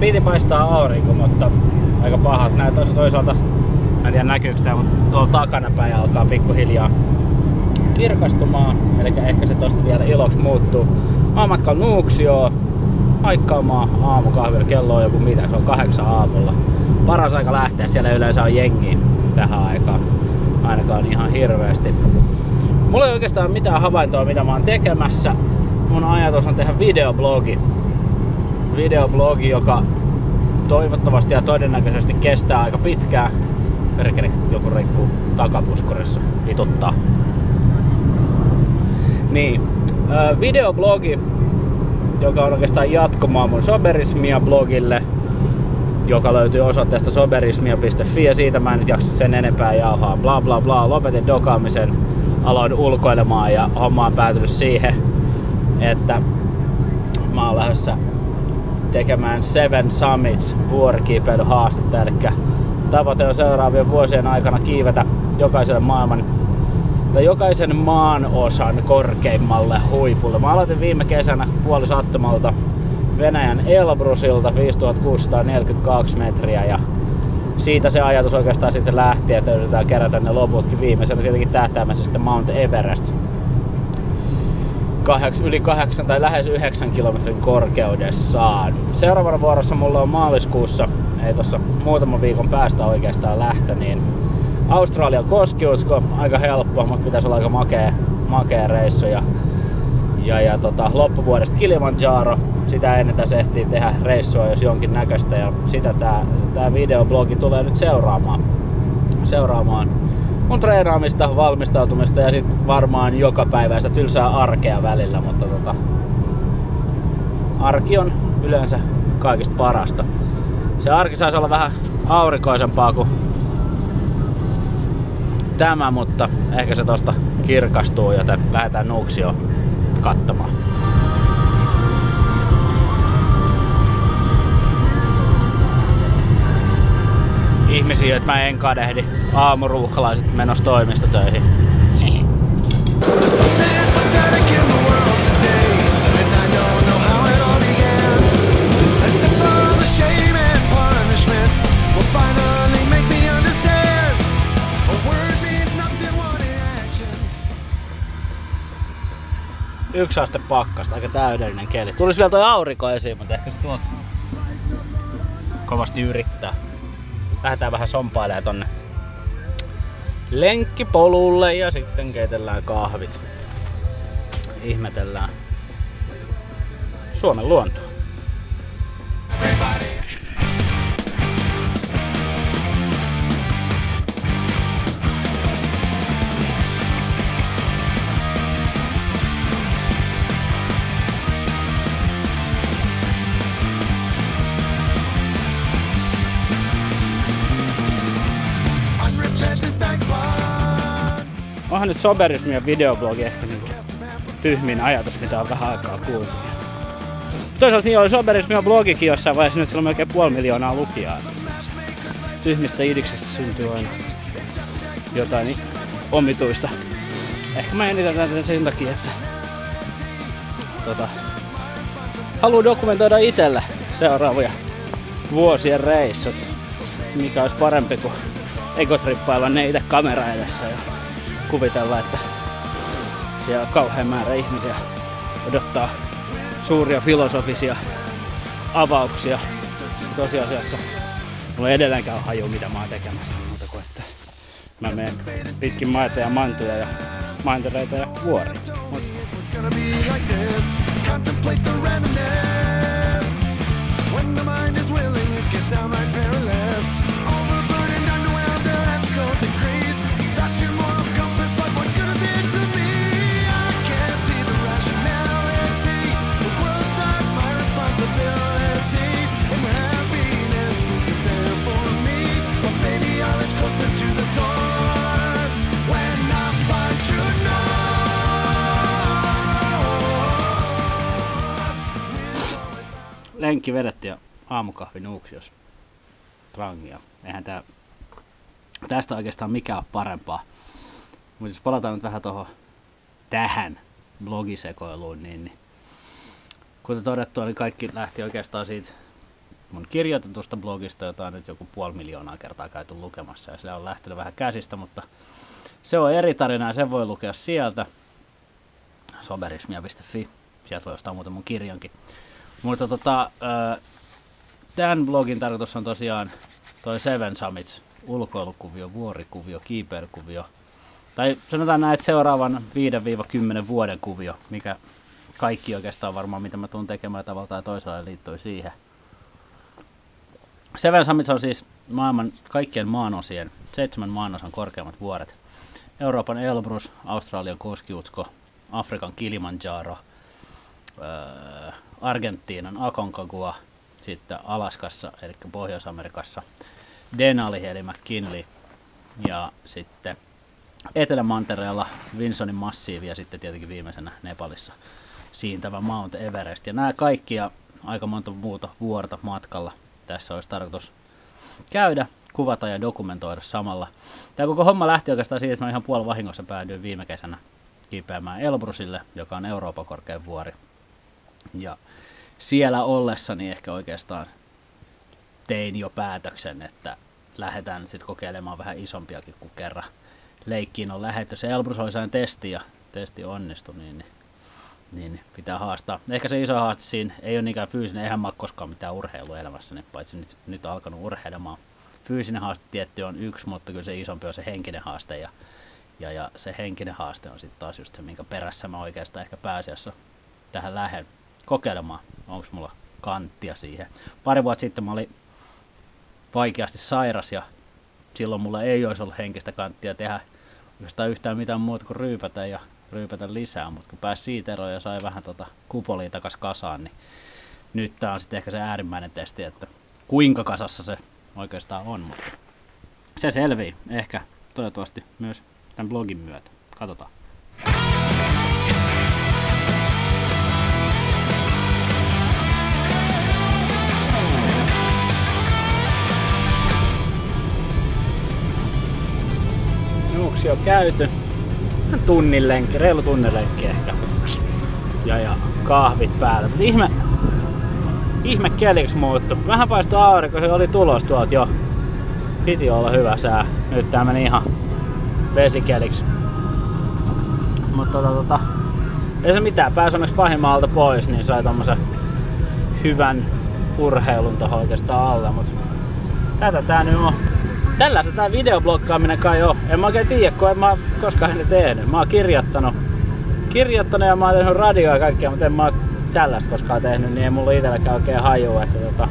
piti paistaa aurinko, mutta aika pahat näyttää toisaalta. Mä en tiedä näkyykö tää, mutta tuolla takana päin alkaa pikkuhiljaa kirkastumaan. Eli ehkä se tosta vielä iloksi muuttuu. Mä oon matkalla Nuuksioon haikkaamaan aamukahvilla. Kello on joku mitä, se on 8 aamulla. Paras aika lähteä, siellä yleensä on jengiä tähän aikaan. Ainakaan ihan hirveästi. Mulla ei oikeastaan mitään havaintoa, mitä mä oon tekemässä. Mun ajatus on tehdä videoblogi. Videoblogi, joka toivottavasti ja todennäköisesti kestää aika pitkään. Perkele, joku reikku takapuskurissa vituttaa. Niin, videoblogi, joka on oikeastaan jatkomaa mun Soberismia-blogille, joka löytyy osoitteesta soberismia.fi, ja siitä mä en nyt jaksa sen enempää jauhaa. Bla bla bla, lopetin dokaamisen, aloin ulkoilemaan ja homma on päätynyt siihen, että mä oon lähdössä tekemään Seven Summits vuorikiipeilyhaastetta, eli tavoite on seuraavien vuosien aikana kiivetä jokaisen maan osan korkeimmalle huipulle. Mä aloitin viime kesänä puolisattomalta Venäjän Elbrusilta 5642 metriä ja siitä se ajatus oikeastaan sitten lähti, että yritetään kerätä ne loputkin viimeisenä tietenkin tähtäämässä sitten Mount Everest. Yli 8 tai lähes 9 kilometrin korkeudessaan. Seuraavana vuorossa mulla on maaliskuussa, ei tossa muutaman viikon päästä oikeastaan lähtö, niin Australian koskiusko, aika helppo, mutta pitäisi olla aika makea reissu. Ja loppuvuodesta Kilimanjaro, sitä ennen tässä ehtii tehdä reissua jos jonkin näköistä ja sitä tää videoblogi tulee nyt seuraamaan mun treenaamista, valmistautumista ja sit varmaan jokapäiväistä tylsää arkea välillä, mutta arki on yleensä kaikista parasta. Se arki saisi olla vähän aurinkoisempaa kuin tämä, mutta ehkä se tosta kirkastuu, joten lähdetään Nuuksioon katsomaan. Ihmisiä, että mä en kadehdi. Aamuruuhkalaiset menossa toimistotöihin. Yksi aste pakkasta, aika täydellinen keli. Tulisi vielä toi aurinko esiin, mutta ehkä se tuolta kovasti yrittää. Lähdetään vähän sompailemaan tonne lenkkipolulle ja sitten keitellään kahvit. Ihmetellään Suomen luontoa. Onhan nyt Soberismia videoblogi ehkä niinku tyhmin ajatus, mitä on vähän aikaa kuultu. Toisaalta niin oli Soberismia blogikin jossain vaiheessa, nyt sillä on melkein 500 000 lukijaa. Tyhmistä idiksestä syntyy aina jotain omituista. Ehkä mä eniten tätä sen takia, että haluan dokumentoida itselle seuraavia vuosien reissut. Mikä olisi parempi kuin egotrippailla ne itse kamera edessä ja kuvitella, että siellä on kauhean määrä ihmisiä odottaa suuria filosofisia avauksia. Tosiasiassa mulla ei edelleenkään haju, mitä mä oon tekemässä, muuta kuin että mä menen pitkin maita ja mantuja ja mantereita ja vuoria. Lenkki vedetty ja aamukahvi Nuuksiossa. Trangia. Eihän tästä oikeastaan mikään ole parempaa. Mutta jos palataan nyt vähän tähän blogisekoiluun, niin kuten todettua, niin kaikki lähti oikeastaan siitä mun kirjoitetusta blogista, jota on nyt joku 500 000 kertaa käyty lukemassa, ja se on lähtenyt vähän käsistä, mutta se on eri tarina ja sen voi lukea sieltä, soberismia.fi, sieltä voi ostaa muuten mun kirjankin. Mutta tämän blogin tarkoitus on tosiaan toi Seven Summits, ulkoilukuvio, vuorikuvio, kiipeilykuvio, tai sanotaan näin, että seuraavan 5-10 vuoden kuvio, mikä kaikki oikeastaan varmaan, mitä mä tuun tekemään tavalla tai toisella liittyy siihen. Seven Summits on siis maailman kaikkien maanosien, 7 maanosan korkeimmat vuoret. Euroopan Elbrus, Australian Koskiutsko, Afrikan Kilimanjaro, Argentiinan Aconcagua, sitten Alaskassa, eli Pohjois-Amerikassa, Denali eli McKinley, ja sitten Etelämantereella Vinsonin massiivi ja sitten tietenkin viimeisenä Nepalissa siintävä Mount Everest. Ja nämä kaikki ja aika monta muuta vuorta matkalla tässä olisi tarkoitus käydä, kuvata ja dokumentoida samalla. Tämä koko homma lähti oikeastaan siitä, että mä ihan puolivahingossa päädyin viime kesänä kiipeämään Elbrusille, joka on Euroopan korkein vuori. Ja siellä ollessani ehkä oikeastaan tein jo päätöksen, että lähdetään sitten kokeilemaan vähän isompiakin kuin kerran. Leikkiin on lähdetty. Se Elbrus oli sellainen testi ja testi onnistui, niin pitää haastaa. Ehkä se iso haaste siinä ei ole niinkään fyysinen, eihän mä ole koskaan mitään urheilua elämässäni, paitsi nyt alkanut urheilemaan. Fyysinen haaste tietty on yksi, mutta kyllä se isompi on se henkinen haaste ja se henkinen haaste on sitten taas just se, minkä perässä mä oikeastaan ehkä pääasiassa tähän lähden kokeilemaan. Onko mulla kanttia siihen? Pari vuotta sitten mä olin vaikeasti sairas ja silloin mulla ei olisi ollut henkistä kanttia tehdä yhtään mitään muuta kuin ryypätä lisää, mutta kun pääsi siitä eroon ja sai vähän kupolia takas kasaan, niin nyt tää on sitten ehkä se äärimmäinen testi, että kuinka kasassa se oikeastaan on, mutta se selvii ehkä toivottavasti myös tämän blogin myötä. Katsotaan. Juoksi on käyty. Tunnin lenkki, reilu tunnin lenkki ehkä. Ja kahvit päällä. Ihme keliksi muuttu. Vähän paistui aurinko, se oli tulos tuolta jo. Piti olla hyvä sää. Nyt tää meni ihan vesikeliksi. Mutta ei se mitään. Pääsi onneksi pahimmalta pois, niin sai tommosen hyvän urheilun tohon oikeastaan alle. Mut tätä tää nyt on. Tällaista tää videoblokkaaminen kai on. En mä oikein tiedä, kun en mä koskaan ennen tehnyt. Mä oon kirjoittanut ja mä oon tehnyt radioa ja kaikkea, mutta en mä oo tällaista koskaan tehnyt, niin ei mulla itselläkään oikein hajua, että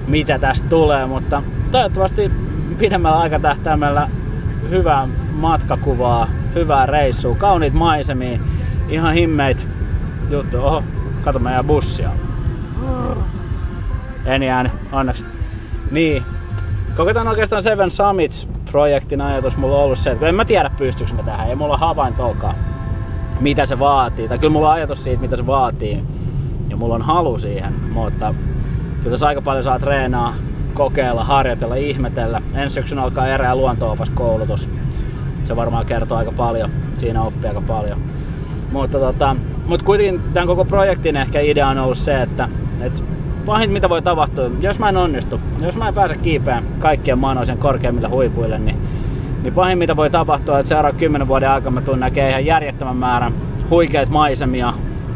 mitä tästä tulee, mutta toivottavasti pidemmällä aikatähtäimellä hyvää matkakuvaa, hyvää reissua, kauniit maisemia, ihan himmeitä juttuja. Oho, kato meidän bussia. En jäänyt, onneksi. Niin. Koketaan oikeastaan Seven Summits-projektin ajatus mulla on ollut se, että en mä tiedä pystyykö mä tähän, ei mulla havaintoakaan mitä se vaatii, tai kyllä mulla on ajatus siitä mitä se vaatii ja mulla on halu siihen, mutta kyllä tässä aika paljon saa treenaa, kokeilla, harjoitella, ihmetellä. Ensi syksynä alkaa erää luonto-opaskoulutus, se varmaan kertoo aika paljon, siinä oppii aika paljon. Mutta kuitenkin tämän koko projektin ehkä idea on ollut se, että pahin mitä voi tapahtua, jos mä en onnistu, jos mä en pääse kiipeään kaikkien maanoisen korkeimmille huipuille, niin pahin mitä voi tapahtua, että seuraavan 10 vuoden aikana mä tuun näkee ihan järjettömän määrän huikeita maisemia,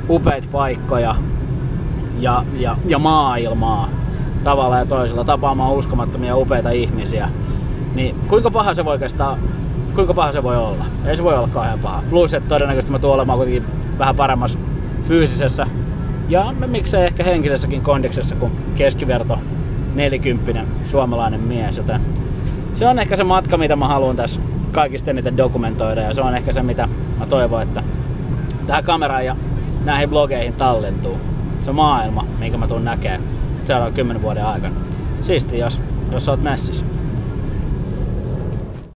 upeita paikkoja ja maailmaa tavalla ja toisella, tapaamaan uskomattomia upeita ihmisiä. Niin kuinka paha se voi olla? Ei se voi olla kauhean paha. Plus, että todennäköisesti mä tuun olemaan kuitenkin vähän paremmassa fyysisessä ja miksei ehkä henkisessäkin kondiksessa kuin keskiverto 40 suomalainen mies, joten se on ehkä se matka, mitä mä haluan tässä kaikista eniten dokumentoida ja se on ehkä se, mitä mä toivon, että tähän kameraan ja näihin blogeihin tallentuu. Se maailma, minkä mä tuun näkemään seuraavan 10 vuoden aikana. Siisti, jos oot messissä.